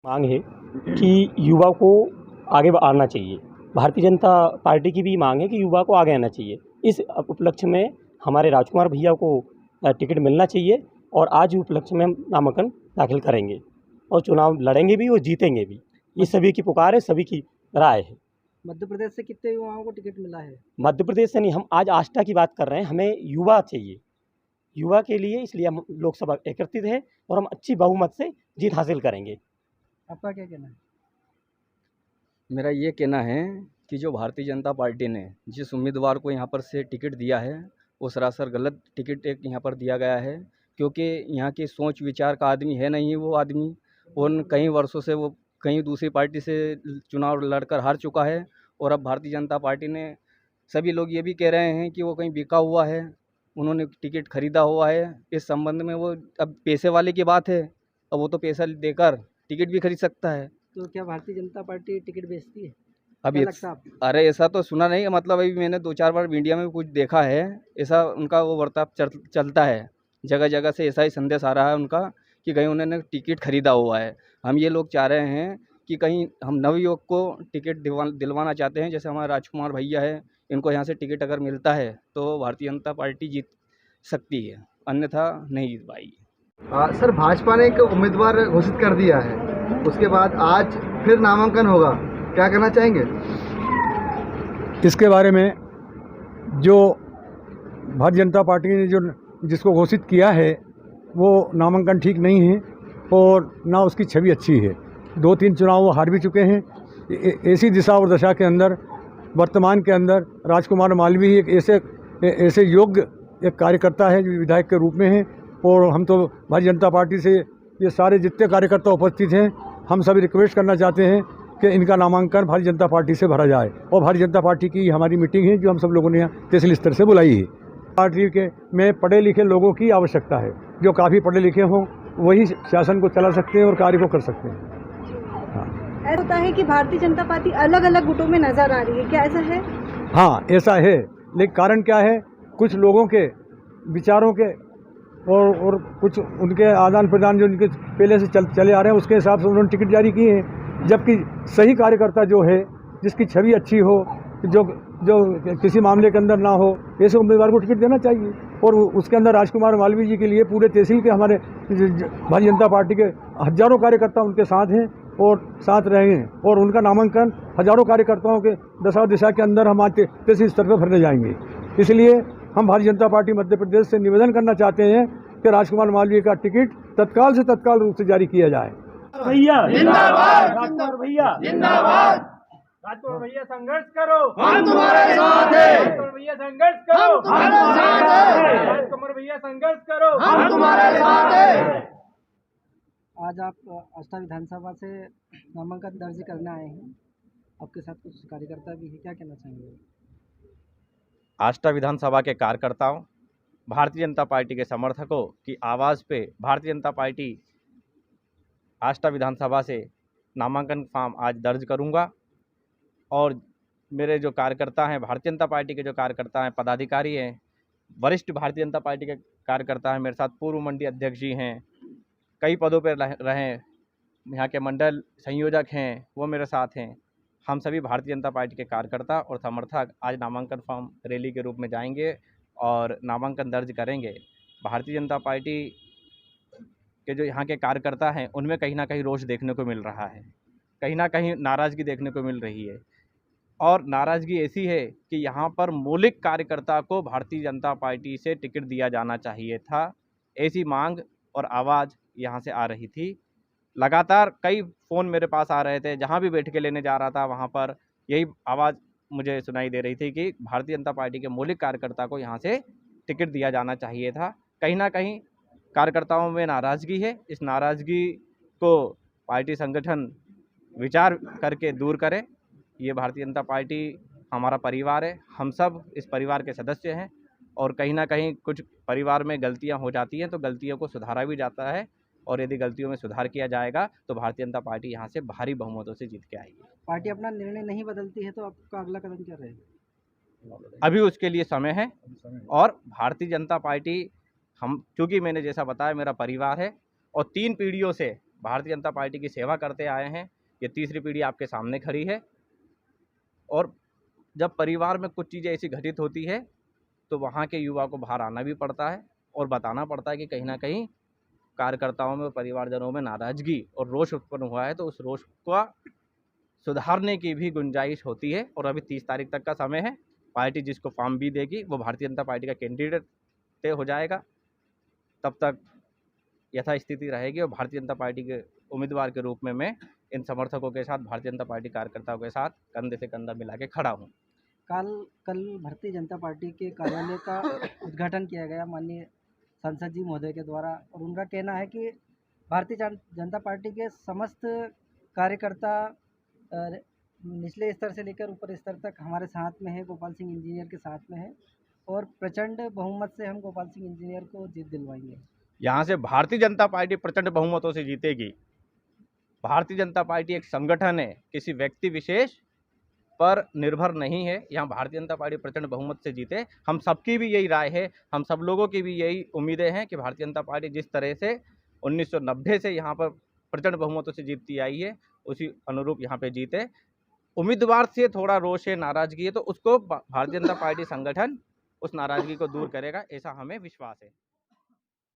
मांग है कि युवा को आगे आना चाहिए। भारतीय जनता पार्टी की भी मांग है कि युवा को आगे आना चाहिए। इस उपलक्ष्य में हमारे राजकुमार भैया को टिकट मिलना चाहिए और आज उपलक्ष्य में हम नामांकन दाखिल करेंगे और चुनाव लड़ेंगे भी और जीतेंगे भी। ये सभी की पुकार है, सभी की राय है। मध्य प्रदेश से कितने युवाओं को टिकट मिला है? मध्य प्रदेश से नहीं, हम आज आस्था की बात कर रहे हैं। हमें युवा चाहिए, युवा के लिए, इसलिए हम लोकसभा एकत्रित है और हम अच्छी बहुमत से जीत हासिल करेंगे। आपका क्या कहना है? मेरा ये कहना है कि जो भारतीय जनता पार्टी ने जिस उम्मीदवार को यहाँ पर से टिकट दिया है वो सरासर गलत टिकट एक यहाँ पर दिया गया है, क्योंकि यहाँ की सोच विचार का आदमी है नहीं वो आदमी। और कई वर्षों से वो कहीं दूसरी पार्टी से चुनाव लड़कर हार चुका है और अब भारतीय जनता पार्टी ने, सभी लोग ये भी कह रहे हैं कि वो कहीं बिका हुआ है, उन्होंने टिकट खरीदा हुआ है। इस संबंध में वो, अब पैसे वाले की बात है, अब वो तो पैसा देकर टिकट भी खरीद सकता है। तो क्या भारतीय जनता पार्टी टिकट बेचती है? अब क्या ये, लगता है आपको? अरे ऐसा तो सुना नहीं, मतलब अभी मैंने 2-4 बार मीडिया में कुछ देखा है, ऐसा उनका वो बर्ताव चलता है। जगह जगह से ऐसा ही संदेश आ रहा है उनका कि कहीं उन्होंने टिकट खरीदा हुआ है। हम ये लोग चाह रहे हैं कि कहीं हम नवयुवक को टिकट दिलवाना चाहते हैं, जैसे हमारे राजकुमार भैया है, इनको यहाँ से टिकट अगर मिलता है तो भारतीय जनता पार्टी जीत सकती है, अन्यथा नहीं जीत पाएगी। सर, भाजपा ने एक उम्मीदवार घोषित कर दिया है, उसके बाद आज फिर नामांकन होगा, क्या कहना चाहेंगे? इसके बारे में जो भारतीय जनता पार्टी ने जिसको घोषित किया है वो नामांकन ठीक नहीं है और ना उसकी छवि अच्छी है। 2-3 चुनाव वो हार भी चुके हैं। ऐसी दिशा और दशा के अंदर वर्तमान के अंदर राजकुमार मालवीय एक ऐसे योग्य एक कार्यकर्ता है जो विधायक के रूप में है और हम तो भारतीय जनता पार्टी से ये सारे जितने कार्यकर्ता उपस्थित हैं, हम सभी रिक्वेस्ट करना चाहते हैं कि इनका नामांकन भारतीय जनता पार्टी से भरा जाए। और भारतीय जनता पार्टी की हमारी मीटिंग है जो हम सब लोगों ने यहाँ तहसील स्तर से बुलाई है। पार्टी के में पढ़े लिखे लोगों की आवश्यकता है, जो काफ़ी पढ़े लिखे हों वही शासन को चला सकते हैं और कार्य को कर सकते हैं। ऐसा होता है कि भारतीय जनता पार्टी अलग अलग गुटों में नजर आ रही है, क्या ऐसा है? हाँ, ऐसा है, लेकिन कारण क्या है, कुछ लोगों के विचारों के और कुछ उनके आदान प्रदान जो उनके पहले से चले आ रहे हैं उसके हिसाब से उन्होंने टिकट जारी किए हैं। जबकि सही कार्यकर्ता जो है, जिसकी छवि अच्छी हो, जो किसी मामले के अंदर ना हो, ऐसे उम्मीदवार को टिकट देना चाहिए। और उसके अंदर राजकुमार मालवीय जी के लिए पूरे तहसील के हमारे भारतीय जनता पार्टी के हजारों कार्यकर्ता उनके साथ हैं और साथ रहेंगे और उनका नामांकन हजारों कार्यकर्ताओं के दशा दिशा के अंदर हम आज तहसील स्तर पर भरने जाएंगे। इसलिए हम भारतीय जनता पार्टी मध्य प्रदेश से निवेदन करना चाहते हैं कि राजकुमार मालवीय का टिकट तत्काल से तत्काल रूप से जारी किया जाए। भैया जिंदाबाद, राजकुमार भैया जिंदाबाद, राजकुमार भैया संघर्ष करो, हम तुम्हारे साथ हैं। राजकुमार भैया संघर्ष करो, हम तुम्हारे साथ हैं। राजकुमार भैया संघर्ष करो, हम तुम्हारे साथ हैं। आज आप आस्था विधानसभा से नामांकन दर्ज करने आए हैं, आपके साथ कुछ कार्यकर्ता भी है, क्या कहना चाहेंगे? आस्था विधानसभा के कार्यकर्ताओं, भारतीय जनता पार्टी के समर्थकों की आवाज़ पे भारतीय जनता पार्टी आस्था विधानसभा से नामांकन फॉर्म आज दर्ज करूंगा। और मेरे जो कार्यकर्ता हैं, भारतीय जनता पार्टी के जो कार्यकर्ता हैं, पदाधिकारी हैं, वरिष्ठ भारतीय जनता पार्टी के कार्यकर्ता हैं, मेरे साथ पूर्व मंडी अध्यक्ष जी हैं, कई पदों पर रहे, यहाँ के मंडल संयोजक हैं, वो मेरे साथ हैं। हम सभी भारतीय जनता पार्टी के कार्यकर्ता और समर्थक आज नामांकन फॉर्म रैली के रूप में जाएंगे और नामांकन दर्ज करेंगे। भारतीय जनता पार्टी के जो यहाँ के कार्यकर्ता हैं उनमें कहीं ना कहीं रोष देखने को मिल रहा है, कहीं ना कहीं नाराज़गी देखने को मिल रही है। और नाराज़गी ऐसी है कि यहाँ पर मौलिक कार्यकर्ता को भारतीय जनता पार्टी से टिकट दिया जाना चाहिए था, ऐसी मांग और आवाज़ यहाँ से आ रही थी। लगातार कई फ़ोन मेरे पास आ रहे थे, जहाँ भी बैठ के लेने जा रहा था वहाँ पर यही आवाज़ मुझे सुनाई दे रही थी कि भारतीय जनता पार्टी के मौलिक कार्यकर्ता को यहाँ से टिकट दिया जाना चाहिए था। कहीं ना कहीं कार्यकर्ताओं में नाराज़गी है, इस नाराज़गी को पार्टी संगठन विचार करके दूर करे। ये भारतीय जनता पार्टी हमारा परिवार है, हम सब इस परिवार के सदस्य हैं और कहीं ना कहीं कुछ परिवार में गलतियां हो जाती हैं तो गलतियों को सुधारा भी जाता है और यदि गलतियों में सुधार किया जाएगा तो भारतीय जनता पार्टी यहाँ से भारी बहुमतों से जीत के आएगी। पार्टी अपना निर्णय नहीं बदलती है तो आपका अगला कदम क्या रहेगा? अभी उसके लिए समय है और भारतीय जनता पार्टी, हम, क्योंकि मैंने जैसा बताया मेरा परिवार है और 3 पीढ़ियों से भारतीय जनता पार्टी की सेवा करते आए हैं। ये तीसरी पीढ़ी आपके सामने खड़ी है और जब परिवार में कुछ चीज़ें ऐसी घटित होती है तो वहाँ के युवा को बाहर आना भी पड़ता है और बताना पड़ता है कि कहीं ना कहीं कार्यकर्ताओं में, परिवारजनों में नाराज़गी और रोष उत्पन्न हुआ है, तो उस रोष का सुधारने की भी गुंजाइश होती है। और अभी 30 तारीख तक का समय है। पार्टी जिसको फॉर्म भी देगी वो भारतीय जनता पार्टी का कैंडिडेट तय हो जाएगा। तब तक यथास्थिति रहेगी और भारतीय जनता पार्टी के उम्मीदवार के रूप में मैं इन समर्थकों के साथ, भारतीय जनता पार्टी कार्यकर्ताओं के साथ कंधे से कंधा मिला के खड़ा हूँ। कल भारतीय जनता पार्टी के कार्यालय का उद्घाटन किया गया माननीय सांसद जी महोदय के द्वारा, और उनका कहना है कि भारतीय जनता पार्टी के समस्त कार्यकर्ता निचले स्तर से लेकर ऊपर स्तर तक हमारे साथ में है, गोपाल सिंह इंजीनियर के साथ में है, और प्रचंड बहुमत से हम गोपाल सिंह इंजीनियर को जीत दिलवाएंगे। यहाँ से भारतीय जनता पार्टी प्रचंड बहुमतों से जीतेगी। भारतीय जनता पार्टी एक संगठन है, किसी व्यक्ति विशेष पर निर्भर नहीं है। यहाँ भारतीय जनता पार्टी प्रचंड बहुमत से जीते। हम सबकी भी यही राय है, हम सब लोगों की भी यही उम्मीदें हैं कि भारतीय जनता पार्टी जिस तरह से 1990 से यहाँ पर प्रचंड बहुमतों से जीतती आई है, उसी अनुरूप यहाँ पे जीते। उम्मीदवार से थोड़ा रोष है, नाराजगी है, तो उसको भारतीय जनता पार्टी संगठन उस नाराजगी को दूर करेगा, ऐसा हमें विश्वास है।